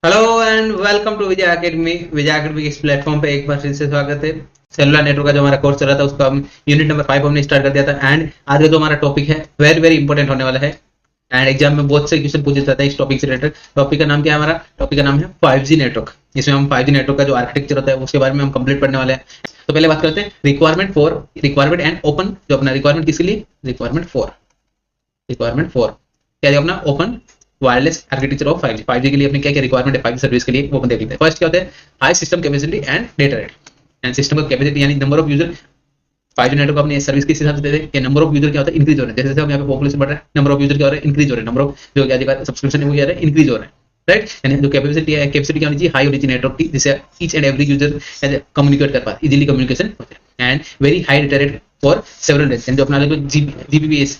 Hello and welcome to Vijay academy. Vijay academy इस platform पे एक बार फिर से स्वागत है। सेलुलर नेटवर्क का जो हमारा कोर्स चल रहा था उसका हम यूनिट नंबर 5 हमने स्टार्ट कर दिया था। एंड आज का जो हमारा टॉपिक है वेरी वेरी इंपॉर्टेंट होने वाला है। एंड एग्जाम में बहुत से क्वेश्चन पूछे जाते हैं इस टॉपिक से रिलेटेड। टॉपिक का नाम क्या है? हमारा टॉपिक का नाम है 5G नेटवर्क। इसमें हम 5G नेटवर्क का जो आर्किटेक्चर होता है उसके बारे में हम कंप्लीट पढ़ने वाले हैं। तो पहले बात करते हैं रिक्वायरमेंट एंड ओपन। जो अपना रिक्वायरमेंट किसके लिए? रिक्वायरमेंट फॉर क्या है अपना open wireless architecture of 5G। 5G के लिए अपने क्या क्या रिक्वायरमेंट है 5G सर्विस के लिए वो अपन देख लेते हैं। फर्स्ट क्या होता है? High system capacity and data rate. And system का कैपेसिटी यानी number of user 5G network अपने सर्विस के हिसाब से देते हैं कि नंबर ऑफ यूजर क्या होता है? इंक्रीज हो रहा है। जैसे हम यहाँ पे पॉपुलेशन बढ़ रहा है, नंबर ऑफ यूजर क्या हो रहा है? इंक्रीज हो रहा है। नंबर ऑफ जो क्या सब्सक्रिप्शन है वो क्या है? इंक्रीज हो रहा है। राइट, यानी जो कैपेसिटी क्या होनी चाहिए? हाई होनी चाहिए नेटवर्क की, जिससे each and every user communicate कर पाए, इजीली कम्युनिकेशन होता है। And very high data rate for several range. जो अपना जीबीपीएस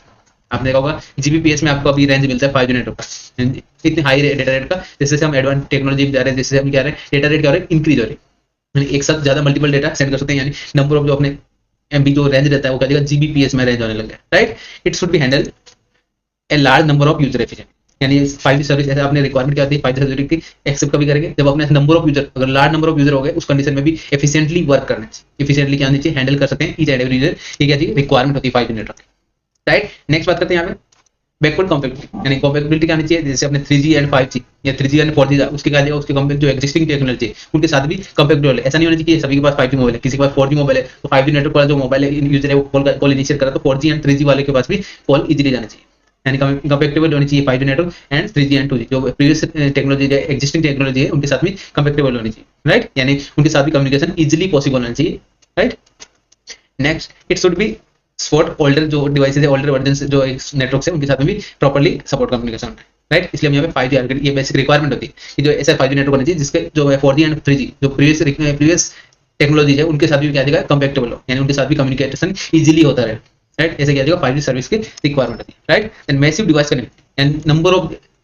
आपने देखा होगा, जीबीपीएस में आपको अभी रेंज मिलता है 5G नेटवर्क का, इतनी हाई डेटा रेट का। जैसे हम एडवांस टेक्नोलॉजी जा रहे हैं, जैसे हम क्या रहे हैं, डेटा रेट क्या हो रहा है? इंक्रीज हो रही है। यानी एक साथ ज्यादा मल्टीपल डेटा सेंड कर सकते हैं। यानी नंबर ऑफ जो अपने एमबी जो रेंज रहता है वो क्या जीबीपीएस में रेंज होने लग गया। Right, it should be handle a large number of user efficient. यानी 5G सर्विस ऐसे आपने रिक्वायरमेंट क्या होती है 5G सर्विस की एक्सेप्ट कभी करेंगे जब अपने नंबर ऑफ यूजर, अगर लार्ज नंबर ऑफ यूजर हो गए उस कंडीशन में भी एफिशिएंटली वर्क करना चाहिए। एफिशिएंटली क्या होनी चाहिए? हैंडल कर सकते हैं ईच एंड एवरी यूजर। ये क्या चाहिए? रिक्वायरमेंट होती है 5G नेटवर्क। राइट, नेक्स्ट बात करते हैं यहाँ पे बैकवर्ड कॉम्पेटिबिलिटी। यानी कॉम्पेटिबिलिटी क्या आनी चाहिए? जैसे अपने 3G एंड 5G या 3G एंड 4G उसके क्या उसके जो एक्जिस्टिंग टेक्नोलॉजी है उनके साथ भी कंपेटिबल है। ऐसा नहीं होना चाहिए कि सभी के पास 5G मोबाइल है, किसी के पास 4G मोबाइल है तो 5G नेटवर्क वाला जो मोबाइल है यूजर है वो कॉल इनिशिएट करा तो 4G एंड 3G वाले के पास भी कॉल इजीली जाना चाहिए। यानी कंपेटिबल होनी चाहिए 5G network and 3G and 2G। जो प्रीवियस टेक्नोलॉजी है, एक्जिस्टिंग टेक्नोलॉजी है, उनके साथ भी कंपेटिबल होनी चाहिए। राइट, यानी उनके साथ भी कम्युनिकेशन इजीली पॉसिबल होना चाहिए। Right, next it should be support older जो डिवाइसेज है, ओल्डर वर्जन जो नेटवर्क है उनके साथ में भी प्रॉपर्ली सपोर्ट कम्युनिकेशन। राइट, इसलिए हम यहाँ पे 5G आर्किटेक्चर ये बेसिक रिक्वायरमेंट होती है कि जो ऐसा 5G नेटवर्क होना चाहिए जिसके जो है 4G एंड 3G जो प्रीवियस टेक्नोलॉजी है उनके साथ भी क्या देगा? कंपेक्टेबल हो, यानी उनके साथ भी कम्युनिकेशन इजीली होता रहे। राइट, ऐसे क्या देगा? 5G सर्विस की रिक्वायरमेंट होती है। Right, and massive device connect and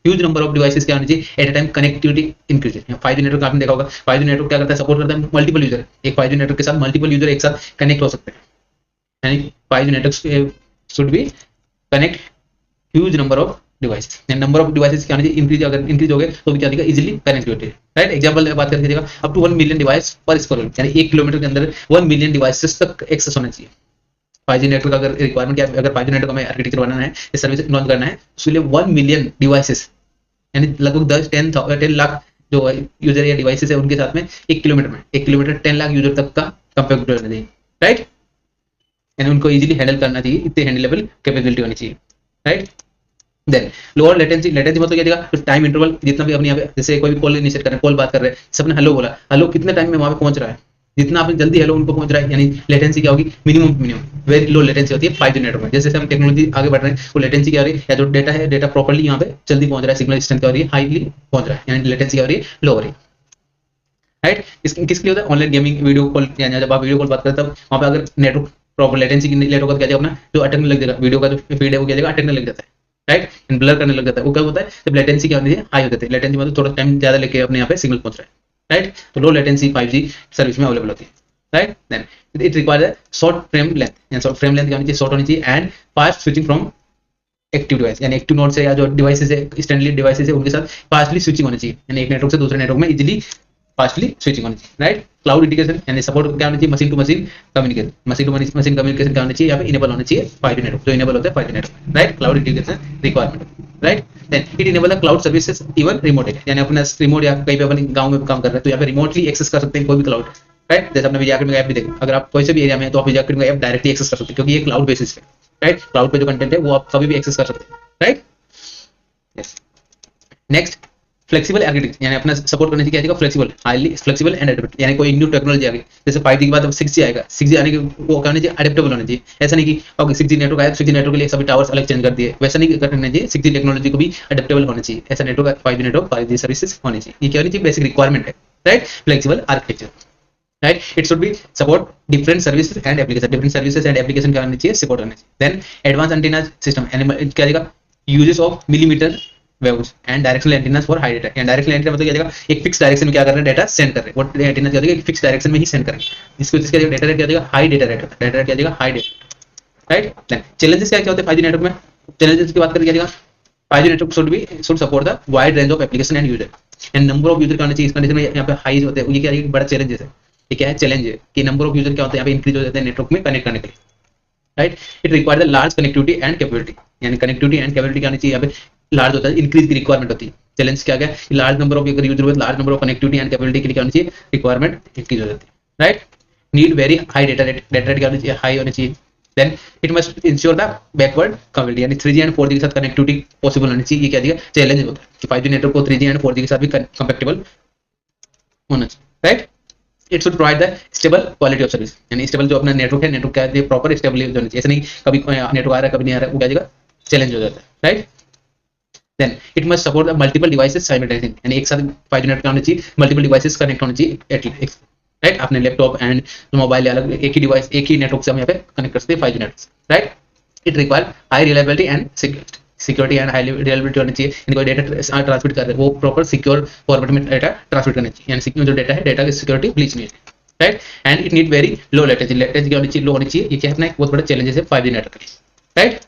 huge number of devices क्या होनी चाहिए at a time? Connectivity increase. 5G network आपने देखा होगा, 5G नेटवर्क क्या करता है? सपोर्ट करता है मल्टीपल यूजर। एक 5G नेटवर्क के साथ मल्टीपल यूजर एक साथ कनेक्ट हो सकते हैं। यानी 5G network should be connect huge number of devices। Number of devices क्या होनी चाहिए? इंक्रीज। अगर इंक्रीज हो गए तो भी क्या देगा? Easily connectivity. राइट, एग्जांपल बात करके देखा अप टू 1 मिलियन डिवाइस पर स्क्वायर, यानी 1 किलोमीटर के अंदर 1 मिलियन डिवाइसेस तक एक्सेस होना चाहिए। 5G नेटवर्क अगर रिक्वायरमेंट क्या? अगर 5G नेटवर्क हमें आर्किटेक्चर बनाना है, सर्विस लॉन्च करना है, उसके लिए 1 मिलियन डिवाइसेस यानी लगभग 10 लाख जो यूजर या डिवाइसेस है उनके साथ में 1 किलोमीटर में 1 किलोमीटर 10 लाख यूजर तक का कंपेक्ट होना चाहिए। राइट, यानी उनको इजीली हैंडल करना चाहिए, इतने हैंडलेबल कैपेबिलिटी होनी चाहिए। Right, then lower latency. Latency मतलब क्या देगा? तो टाइम इंटरवल जितना भी अपने यहाँ पे जैसे कोई भी कॉल इनिशिएट कर रहे हैं, कॉल बात कर रहे हैं, सबने हेलो बोला, हेलो कितने टाइम में वहां पे पहुंच रहा है? जितना आपने जल्दी हेलो उनको पहुंच रहा है, यानी लेटेंसी क्या होगी? मिनिमम वेरी लो लेटेंसी होती है 5G नेटवर्क में। जैसे हम टेक्नोलॉजी आगे बढ़ रहे हैं वो लेटेंसी क्या हो रही है? या जो डेटा है डेटा प्रॉपर्ली यहाँ पे जल्दी पहुंच रहा है, सिग्नल स्ट्रेंथ क्या हो रही है? हाईली पहुंच रहा है, यानी लेटेंसी क्या हो रही है? लो हो रही है। राइट, किसके लिए होता है? ऑनलाइन गेमिंग वीडियो कॉल, यानी जब आप वीडियो कॉल बात करते हैं वहां पे अगर नेटवर्क प्रॉपर लेटेंसी की लेट होगा तो क्या जाएगा? अपना जो अटकने लग जाएगा, वीडियो का जो फीड है वो क्या जाएगा? अटकने लग जाता है। राइट, ब्लर करने लग जाता है। वो क्या होता है? जब लेटेंसी क्या होती है? हाई हो जाती है। लेटेंसी मतलब थोड़ा टाइम ज्यादा लेके अपने यहाँ पे सिग्नल पहुंच रहा है। राइट, तो लो लेटेंसी 5G सर्विस में अवेलेबल होती है। Right, then it requires short frame length. Short frame length क्या होनी चाहिए? शॉर्ट होनी चाहिए and fast switching from active device, यानी एक्टिव नोड से या जो डिवाइसेस है स्टैंडर्ड डिवाइसेस है उनके साथ फास्टली स्विचिंग होनी चाहिए। यानी एक नेटवर्क से दूसरे नेटवर्क में इजीली फास्टली स्विचिंग होनी चाहिए। राइट, क्लाउड इंटीग्रेशन यानी सपोर्ट क्या होनी चाहिए? Machine to machine communication. Machine to machine communication क्या होनी चाहिए? यहाँ पे इनेबल होना चाहिए 5G नेटवर्क, जो इनेबल होता है 5G network. Right, cloud integration requirement. Right, then it enable the cloud services even remote, यानी अपना रिमोट या कहीं पे अपन गांव में काम कर रहे हैं तो यहाँ पे रिमोटली एक्सेस कर सकते हैं कोई भी क्लाउड। राइट, जैसे अपने विजय एकेडमी ऐप भी देखा, अगर आप कोई से भी एरिया में तो आप विजय एकेडमी ऐप डायरेक्टली एक्सेस कर सकते हैं क्योंकि ये क्लाउड बेसिस पे। राइट, क्लाउड पे जो कंटेंट है वो आप कभी भी एक्सेस कर सकते हैं। Right, yes. Next flexible architecture, यानी अपना सपोर्ट करने से क्या आएगा? Flexible, highly flexible and adaptable. यानी कोई न्यू टेक्नोलॉजी आ गई जैसे 5G के बाद अब 6G आएगा, 6G आने के वो क्या होना चाहिए? अडेप्टेबल होना चाहिए। ऐसा नहीं कि ओके 6G नेटवर्क आया, 6G नेटवर्क के लिए सभी टावर्स अलग चेंज कर दिए, वैसा नहीं करना चाहिए। 6G टेक्नोलॉजी को भी अडेप्टेबल होना चाहिए। ऐसा network 5G network 5G services होनी चाहिए। ये क्या होनी चाहिए? बेसिक रिक्वायरमेंट है। Right, flexible architecture. Right, it should be support different services and application. Different services and application क्या होनी चाहिए? सपोर्ट होना चाहिए। देन एडवांस एंटीना सिस्टम, क्या देगा? Uses of millimetre waves and directional antennas for high data. And directional antenna मतलब क्या देगा? एक फिक्स डायरेक्शन में क्या कर रहे हैं? डेटा सेंड कर रहे हैं। वो एंटीना क्या देगा? एक फिक्स डायरेक्शन में ही सेंड करेंगे, जिसको जिसका डेटा रेट क्या देगा? High data rate. Data rate क्या देगा? High data. Right, then challenges क्या होते हैं 5G नेटवर्क में? चैलेंजेस की बात करें क्या देगा? 5G network should support the wide range of application and user। And number of user का होना चाहिए इस कंडीशन में यहाँ पे हाई होते हैं, ये क्या है, बड़ा चैलेंज है। ये क्या है, चैलेंज है कि नंबर ऑफ यूजर क्या होता है यहाँ पे इंक्रीज हो जाते हैं नेटवर्क में कनेक्ट करने के लिए, right. It require the large connectivity and capability, यानी कनेक्टिविटी एंड कैपेबिलिटी क्या होनी चाहिए, यहाँ पे लार्ज होता है, इंक्रीज की रिक्वायरमेंट होती है। चैलेंज क्या है, लार्ज नंबर ऑफ यूजर हुए, large number of connectivity and capability के लिए क्या होनी चाहिए, रिक्वायरमेंट इंक्रीज हो जाती है, right. Need very high data rate, data rate क्या होनी चाहिए, हाई होनी चाहिए। Then it must ensure the backward compatibility, यानी 3G एंड 4G के साथ कनेक्टिविटी पॉसिबल होनी चाहिए। ये क्या दिया, चैलेंज होता है कि 5G नेटवर्क को 3G एंड 4G के साथ भी कंपैटिबल होना चाहिए, right. It should provide the stable quality of service, यानी स्टेबल जो अपना नेटवर्क है, नेटवर्क क्या प्रॉपर स्टेबल होनी चाहिए, ऐसा नहीं कभी नेटवर्क आ रहा है कभी नहीं आ रहा है, वो क्या जाएगा, चैलेंज हो जाता है, right. Then it must support the multiple devices simultaneously, यानी एक साथ 5G नेटवर्क होना चाहिए, मल्टीपल डिवाइसेस कनेक्ट होना चाहिए एटलीस्ट, राइट। अपने लैपटॉप एंड मोबाइल अलग, एक ही डिवाइस एक ही नेटवर्क से हम यहाँ पे कनेक्ट कर सकते हैं 5G network, right. It require high reliability and security and high reliability होनी चाहिए, यानी कोई डेटा ट्रांसमिट कर रहे हैं वो प्रॉपर सिक्योर फॉर्मेट में डेटा ट्रांसमिट करना चाहिए, यानी जो डेटा है डेटा की सिक्योरिटी ब्लीच नहीं है, right. And it need very low latency, latency क्या होनी चाहिए, लो होनी चाहिए। ये क्या है, अपना एक बहुत बड़ा चैलेंजेस है 5G नेटवर्क के लिए, राइट।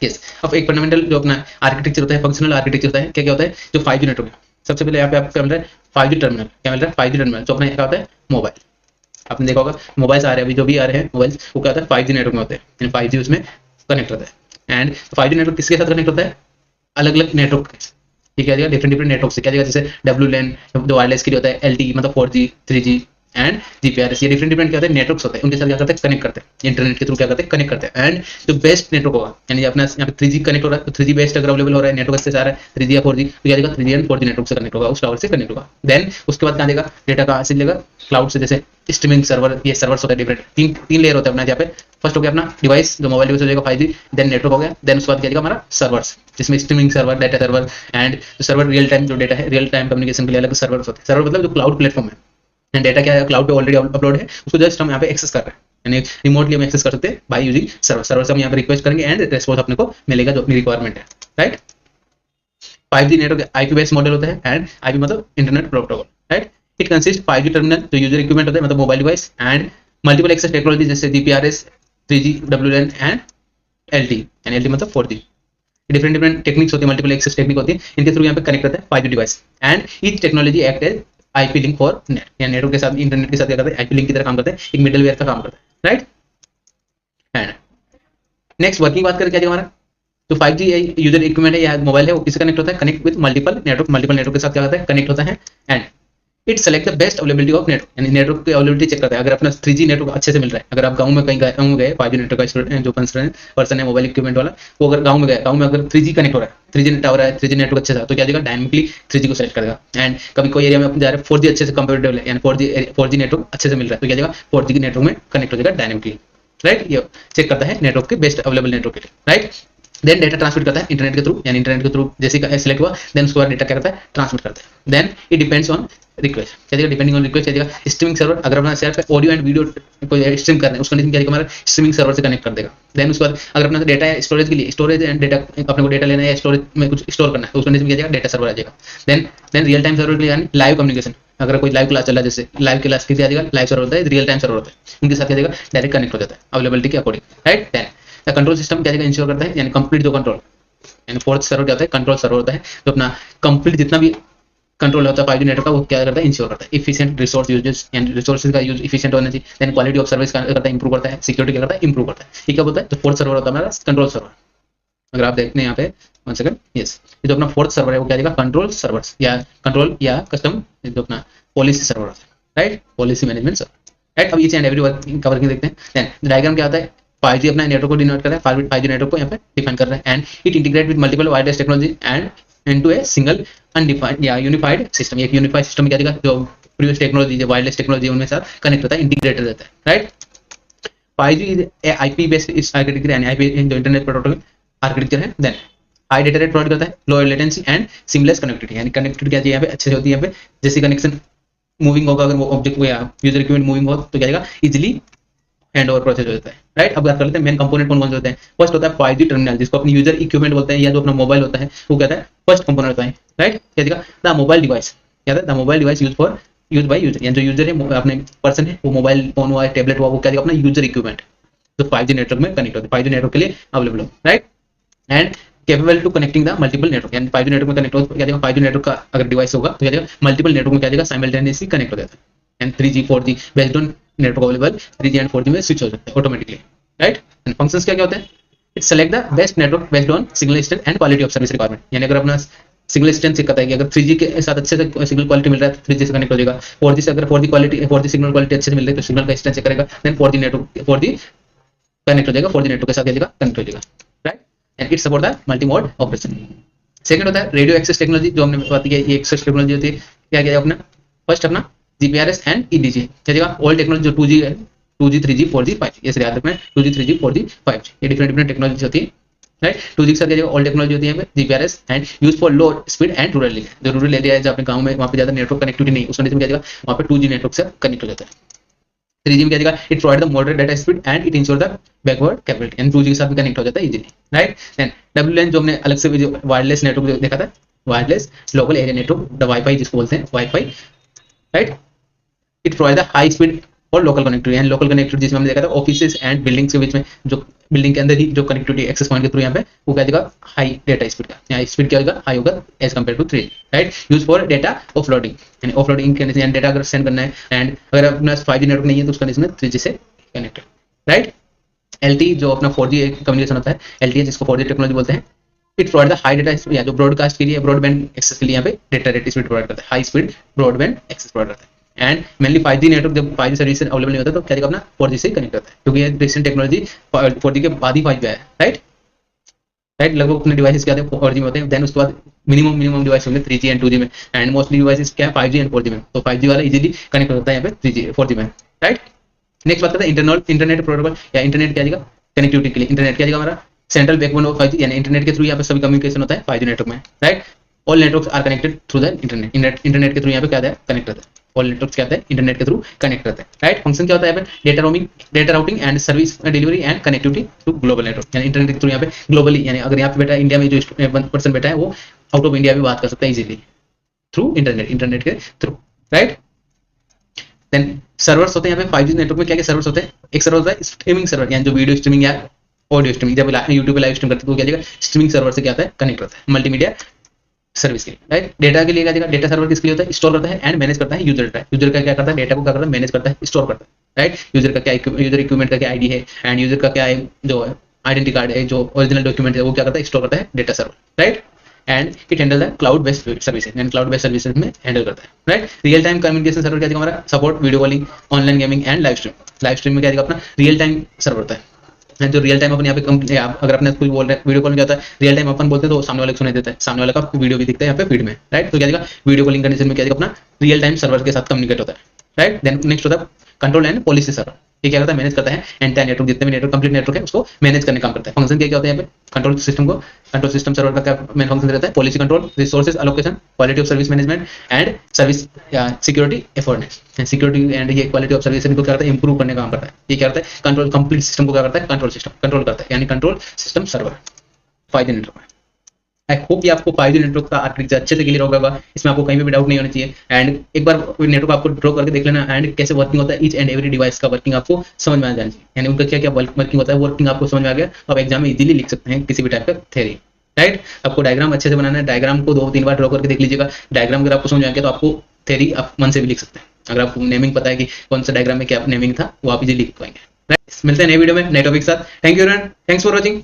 यस, अब एक फंडामेंटल जो अपना आर्किटेक्चर होता है, फंक्शनल आर्किटेक्चर होता है, क्या क्या होता है जो 5G नेटवर्क है। सबसे पहले यहाँ पे आपको क्या मिल रहा है, 5G टर्मिनल, क्या मिल रहा है, 5G टर्मिनल जो अपना क्या होता है, मोबाइल। आपने देखा होगा मोबाइल्स आ रहे हैं अभी जो भी आ रहे हैं मोबाइल्स, वो क्या होता है 5G नेटवर्क में होते हैं, यानी 5G उसमें कनेक्ट होता है। एंड 5G नेटवर्क किसके साथ कनेक्ट होता है, अलग अलग नेटवर्क, ठीक है, डिफरेंट डिफरेंट नेटवर्क से, क्या जगह जैसे WLAN जो वायरलेस के लिए होता है, LTE मतलब 4G 3G एंड GPRS, ये डिफरेंट डिफरेंट क्या होते हैं नेटवर्क्स होते हैं, उनके साथ क्या करते हैं, कनेक्ट करते हैं, इंटरनेट के थ्रू क्या करते हैं, कनेक्ट करते हैं। एंड जो बेस्ट नेटवर्क होगा, यानी अपना यहाँ पे 3G कनेक्ट हो रहा है तो 3G बेस्ट अगर अवेलेबल हो रहा है, नेटवर्क से आ रहा है 3G या 4G, तो क्या जाएगा 3G एंड 4G नेटवर्क से कनेक्ट होगा, उस टावर से कनेक्ट होगा। देन उसके बाद क्या देगा, डेटा कहाँ से लेगा, क्लाउड से, जैसे स्ट्रीमिंग सर्वर, ये सर्वर्स होता है डिफरेंट, तीन लेयर होता है अपना यहाँ पे। फर्स्ट हो गया अपना डिवाइस, जो मोबाइल डिवाइस हो जाएगा 5G, देन नेटवर्क हो गया, देन उसके बाद क्या जाएगा हमारा सर्वर्स, जिसमें streaming server, data server and server real time जो डेटा है, रियल टाइम कम्युनिकेशन के लिए अलग सर्वर्स होते हैं। सर्वर मतलब जो क्लाउड प्लेटफॉर्म है, एंड डेटा क्या है क्लाउड पे ऑलरेडी अपलोड है, उसको जस्ट हम यहाँ पे एक्सेस कर रहे हैं, यानी रिमोटली हम एक्सेस कर सकते हैं बाय यूजिंग सर्वर। सर्वर से हम यहाँ पे रिक्वेस्ट करेंगे एंड रेस्पॉन्स अपने को मिलेगा जो अपनी रिक्वायरमेंट है, right. 5G network IP based model होता है, एंड IP मतलब internet protocol, right. It consist 5G terminal जो यूजर इक्विपमेंट होता है, मतलब mobile device, and multiple access technology जैसे GPRS 3G WLAN and LTE, यानी LTE मतलब 4G। डिफरेंट डिफरेंट टेक्निक्स होती है, मल्टीपल एक्सेस टेक्निक होती है, इनके थ्रू यहाँ पे कनेक्ट करता है 5G device. And each technology act as IP link for net, या नेटवर्क के साथ इंटरनेट के साथ क्या करते हैं, IP लिंक की तरह काम करते हैं, एक मिडलवेयर का काम करता है, राइट। एंड नेक्स्ट वर्किंग बात करें क्या हमारा जो 5G यूजर इक्विपमेंट है या मोबाइल है, वो किससे कनेक्ट होता है, कनेक्ट विद मल्टीपल नेटवर्क के साथ क्या करता है, कनेक्ट होता है। And it select the best availability of network, यानी नेटवर्क की अवेलेबिलिटी चेक करता है। अगर अपना 3G नेटवर्क अच्छे से मिल रहा है, अगर आप गांव में कहीं गाँव में गए 5G नेटवर्क का जो पर्सन है मोबाइल इक्विपमेंट वाला, वो अगर गांव में गए, गांव में अगर 3G कनेक्ट हो रहा है, 3G टावर है, 3G नेटवर्क अच्छे से, तो क्या जाएगा डायनेमिकली 3G को सेलेक्ट करेगा। एंड कभी कोई एरिया में अपन जा रहे हैं 4G अच्छे से कंपेटेबल है, यानी 4G नेटवर्क अच्छे से मिल रहा है, तो क्या जाएगा 4G के नेटवर्क में कनेक्ट हो जाएगा डायनेमिकली, राइट। ये चेक करता है नेटवर्क के बेस्ट अवेलेबल नेटवर्क के लिए, राइट। देन डेटा ट्रांसमिट करता है इंटरनेट के थ्रू, यानी इंटरनेट के थ्रू जैसे सिलेक्ट हुआ, देन उसके बाद डेटा क्या करता है, ट्रांसमिट करता है। Then it depends on request, क्या देगा, डिपेंडिंग ऑन रिक्वेस्ट, क्या देगा स्ट्रीमिंग सर्वर, अगर अपना सिर्फ ऑडियो एंड वीडियो कोई स्ट्रीम कर रहे हैं, उस कंडीशन क्या देगा, हमारा स्ट्रीमिंग सर्वर से कनेक्ट कर देगा। देन उसके बाद अगर अपना डेटा है स्टोरेज के लिए, स्टोरेज एंड डेटा अपने को डेटा लेना है या स्टोरेज में कुछ स्टोर करना है, तो उस कंडीशन क्या देगा, डेटा सर्वर आ जाएगा। देन रियल टाइम सर्वर के लिए, यानी लाइव कम्युनिकेशन, अगर कोई लाइव क्लास चल रहा है, जैसे लाइव क्लास की क्या देगा, लाइव सर्वर होता है, रियल टाइम सर्वर होता है, उनके साथ क्या देगा, डायरेक्ट कनेक्ट हो जाता है अवेलेबिलिटी के according, right. Then control system क्या देगा, इंश्योर करता है, यानी कंप्लीट जो कंट्रोल, यानी फोर्थ सर्वर क्या होता है, कंट्रोल सर्वर होता है, जो अपना कंप्लीट जितना भी कंट्रोल होता है 5G नेटवर्क का, वो क्या करता है, इंश्योर करता है इफिशिएंट रिसोर्स यूजेस, यानी रिसोर्सेज का यूज इफिशिएंट होना चाहिए। देन क्वालिटी ऑफ सर्विस करता है, इंप्रूव करता है, सिक्योरिटी क्या करता है, इंप्रूव करता है। ये क्या बोलता है, तो फोर्थ सर्वर होता है हमारा कंट्रोल सर्वर। अगर आप देखते हैं यहाँ पे 1 सेकंड, यस, ये जो अपना फोर्थ सर्वर है वो क्या देगा, कंट्रोल सर्वर्स या कंट्रोल या कस्टम जो अपना पॉलिसी सर्वर होता है, right, policy management server, right. अब ईच एंड एवरी वर्किंग का वर्किंग देखते हैं। देन डायग्राम क्या होता है, 5G अपना नेटवर्क को डिनोट कर रहा है, 5G नेटवर्क को यहाँ पे डिफाइन कर रहा है, and it integrate with multiple wireless technology and into a single undefined या यूनिफाइड सिस्टम। एक यूनिफाइड सिस्टम क्या देगा, जो प्रीवियस टेक्नोलॉजी जो वायरलेस टेक्नोलॉजी उनमें साथ कनेक्ट होता है, इंटीग्रेटेड रहता है, right. 5G is a IP based architecture, यानी IP जो इंटरनेट प्रोटोकॉल आर्किटेक्चर है। Then high data rate provide करता है, low latency and seamless connectivity, यानी कनेक्टिविटी क्या यहाँ पे अच्छे से होती है, यहाँ पे जैसे कनेक्शन मूविंग होगा, अगर वो ऑब्जेक्ट या यूजर इक्विपमेंट मूविंग हो तो क्या जाएगा, इजिली हैंड ओवर प्रोसेस हो जाता है, राइट। अब बात कर लेते हैं मेन कंपोनेंट कौन कौन से होते हैं। फर्स्ट होता है 5G टर्मिनल, जिसको अपनी यूजर इक्विपमेंट बोलते हैं, या जो अपना मोबाइल होता है वो कहता है फर्स्ट कंपोनेंट होता है, राइट। क्या देगा, द मोबाइल डिवाइस, क्या है, the mobile device use by user, यानी जो यूजर है अपने पर्सन है, वो मोबाइल फोन हुआ, टैबलेट हुआ, वो क्या देगा, अपना यूजर इक्विपमेंट जो 5G नेटवर्क में कनेक्ट होता है, 5G नेटवर्क के लिए अवेलेबल हो, right. And capable to connecting the multiple network, यानी 5G नेटवर्क में कनेक्ट हो तो क्या जाएगा 5G नेटवर्क का अगर डिवाइस होगा तो क्या जाएगा मल्टीपल नेटवर्क में क्या जाएगा साइमल्टेनियसली कनेक्ट हो जाता है। And 3G 4G based on network available 3G and 4G में स्विच हो जाता है ऑटोमेटिकली, राइट। एंड फंक्शंस क्या क्या होते हैं, it select the best network based on signal strength and quality of service requirement, यानी अगर अपना सिग्नल स्ट्रेंथ चेक करता है कि अगर 3G के साथ अच्छे से सिग्नल क्वालिटी मिल रहा है तो 3G से कनेक्ट हो जाएगा, 4G से अगर 4G सिग्नल क्वालिटी अच्छे से मिल रही है तो सिग्नल का स्ट्रेंथ चेक करेगा, देन 4G कनेक्ट हो जाएगा, 4G नेटवर्क के साथ क्या जाएगा कनेक्ट हो जाएगा, right. And it support the multi mode operation. Second होता है रेडियो एक्सेस टेक्नोलॉजी, जो हमने बात की है, ये एक्सेस टेक्नोलॉजी होती है, क्या क्या अपना फर्स्ट अपना GPRS एंड EDG, क्या जाएगा ओल्ड टेक्नोलॉजी जो 2G है, 2G 3G 4G 5G, ये याद रखना है 2G 3G 4G 5G, ये डिफरेंट टेक्नोलॉजी होती है, राइट। 2G के साथ क्या जाएगा ओल्ड टेक्नोलॉजी होती है यहाँ पे GPRS and use for low speed and rural area, जो रूरल एरिया है, जो अपने गांव में वहाँ पे ज्यादा नेटवर्क कनेक्टिविटी नहीं, उस कंडीशन में क्या जाएगा वहाँ पे 2G नेटवर्क से कनेक्ट हो जाता है। 3G में क्या जाएगा it provide the moderate data speed and it ensure the backward capability, and 2G के साथ भी कनेक्ट हो जाता है इजीली, राइट। देन WLAN जो हमने अलग से वायरलेस नेटवर्क देखा था, wireless local area network, the wifi जिसको बोलते हैं wifi, right. It provide the high speed or local connectivity, and local connectivity जिसमें हमने देखा था ऑफिसेज एंड बिल्डिंग्स के बीच में, जो बिल्डिंग के अंदर ही जो कनेक्टिविटी एक्सेस पॉइंट के थ्रू यहाँ पे वो क्या जाएगा हाई डेटा स्पीड का, यहाँ स्पीड क्या होगा हाई होगा as compare to 3G, right. Use for data offloading, यानी ऑफलोडिंग करने से डेटा अगर सेंड करना है, एंड अगर अपना 5G नेटवर्क नहीं है तो उस कंडीशन में 3G से कनेक्टेड, राइट। LTE जो अपना 4G कम्युनिकेशन होता है, LTE जिसको 4G टेक्नोलॉजी बोलते हैं, it provide the high data speed, या जो ब्रॉडकास्ट के लिए ब्रॉडबैंड एक्सेस के लिए यहाँ पे डेटा रेट स्पीड प्रोवाइड करता है, high speed broadband access provide करता है। एंड मेनली 5G नेटवर्क जब 5G सर्विस अवेलेबल नहीं होता तो क्या जाएगा अपना 4G से कनेक्ट होता है, क्योंकि ये रिसेंट टेक्नोलॉजी 4G के बाद ही 5G आया है, राइट। लगभग अपने डिवाइसेस क्या होते हैं 4G में होते हैं, देन उसके बाद मिनिमम डिवाइस होंगे 3G एंड 2G में, एंड मोस्टली डिवाइसेस क्या है 5G एंड 4G में, तो 5G वाला इजीली कनेक्ट होता है यहाँ पे 3G 4G में, राइट। नेक्स्ट बात करते हैं इंटरनेट प्रोटोकॉल, या इंटरनेट क्या जाएगा कनेक्टिविटी के लिए, इंटरनेट क्या जाएगा हमारा सेंट्रल बैकबोन ऑफ 5G, यानी इंटरनेट के थ्रू यहाँ पे सभी कम्युनिकेशन होता है 5G नेटवर्क में, right. All networks are connected through the internet के थ्रू यहाँ पे क्या है कनेक्ट होता है, ऑल नेटवर्क्स क्या होता है इंटरनेट के थ्रू कनेक्ट करते हैं, राइट। फंक्शन क्या होता है यहाँ पे data routing and service delivery and connectivity to global network, यानी इंटरनेट के थ्रू यहाँ पे ग्लोबली, यानी अगर यहाँ पे बैठा है इंडिया में जो पर्सन बैठा है वो आउट ऑफ इंडिया भी बात कर सकता है इजीली थ्रू इंटरनेट के थ्रू, राइट। देन सर्वर्स होते हैं यहाँ पे 5G नेटवर्क में, क्या क्या सर्वर्स होते हैं, एक सर्वर होता है स्ट्रीमिंग सर्वर, यानी जो वीडियो स्ट्रीमिंग या ऑडियो स्ट्रीमिंग, जब यूट्यूब पे लाइव स्ट्रीम करते हैं तो क्या जाएगा स्ट्रीमिंग सर्वर से क्या होता है कनेक्ट होता है मल्टीमीडिया सर्विस के लिए, राइट। डेटा के लिए क्या जाएगा डेटा सर्वर किसके लिए होता है स्टोर करता है एंड मैनेज करता है यूजर का क्या करता है डेटा को क्या करता है मैनेज करता है स्टोर करता है, राइट। यूजर का क्या यूजर इक्विपमेंट का क्या आईडी है, एंड यूजर का क्या है जो आइडेंटिटी कार्ड है, जो ओरिजिनल डॉक्यूमेंट है वो क्या करता है स्टोर करता है data server, right. And it handle the cloud based services, and cloud based services में हैंडल करता है, right. Real time communication server क्या हमारा support video calling, online gaming and live stream में क्या अपना रियल टाइम सर्वर होता है, जो रियल टाइम अपन यहाँ पे अगर अपने कुछ बोल रहे हैं वीडियो कॉल में क्या होता है रियल टाइम अपन बोलते हैं तो सामने वाले को सुनाई देता है, सामने वाले का वीडियो भी दिखता है यहाँ पे फीड में, राइट। तो क्या जाएगा वीडियो कॉलिंग कंडीशन में क्या जाएगा अपना रियल टाइम सर्वर के साथ कम्युनिकेट होता है, राइट। देन नेक्स्ट होता है कंट्रोल एंड पॉलिसी सर्वर, ये क्या करता है मैनेज करता है एंटायर नेटवर्क, जितने भी नेटवर्क कंप्लीट नेटवर्क है उसको मैनेज करने का काम करता है। फंक्शन क्या होता है यहाँ पे कंट्रोल सिस्टम सर्वर का क्या मेन फंक्शन रहता है policy control, resources allocation, quality of service management and service security affordance, security and ये क्वालिटी ऑफ सर्विस को क्या करता है इंप्रूव करने का काम करता है। ये क्या करता है कंट्रोल कंप्लीट सिस्टम को क्या करता है कंट्रोल करता है, यानी control system server 5G network में। आई होप कि आपको 5G नेटवर्क का आर्किटेक्चर अच्छे से क्लियर होगा, इसमें आपको कहीं भी डाउट नहीं होना चाहिए, एंड एक बार नेटवर्क आपको ड्रॉ करके देख लेना, एंड कैसे वर्किंग होता है ईच एंड एवरी डिवाइस का वर्किंग आपको समझ में आ जाना चाहिए, यानी उनका क्या क्या वर्किंग होता है वर्किंग आपको समझ में आ गया, आप एग्जाम में इजीली लिख सकते हैं किसी भी टाइप का थ्योरी, राइट। आपको डायग्राम अच्छे से बनाना है, डायग्राम को 2-3 बार ड्रॉ करके देख लीजिएगा, डायग्राम अगर आपको समझ में आ गया तो आपको थ्योरी आप मन से भी लिख सकते हैं, अगर आपको नेमिंग पता है कि कौन सा डायग्राम में क्या नेमिंग था वो आप इजीली लिख पाएंगे, राइट। मिलते हैं नए वीडियो में नए टॉपिक के साथ, thank you everyone, thanks for watching.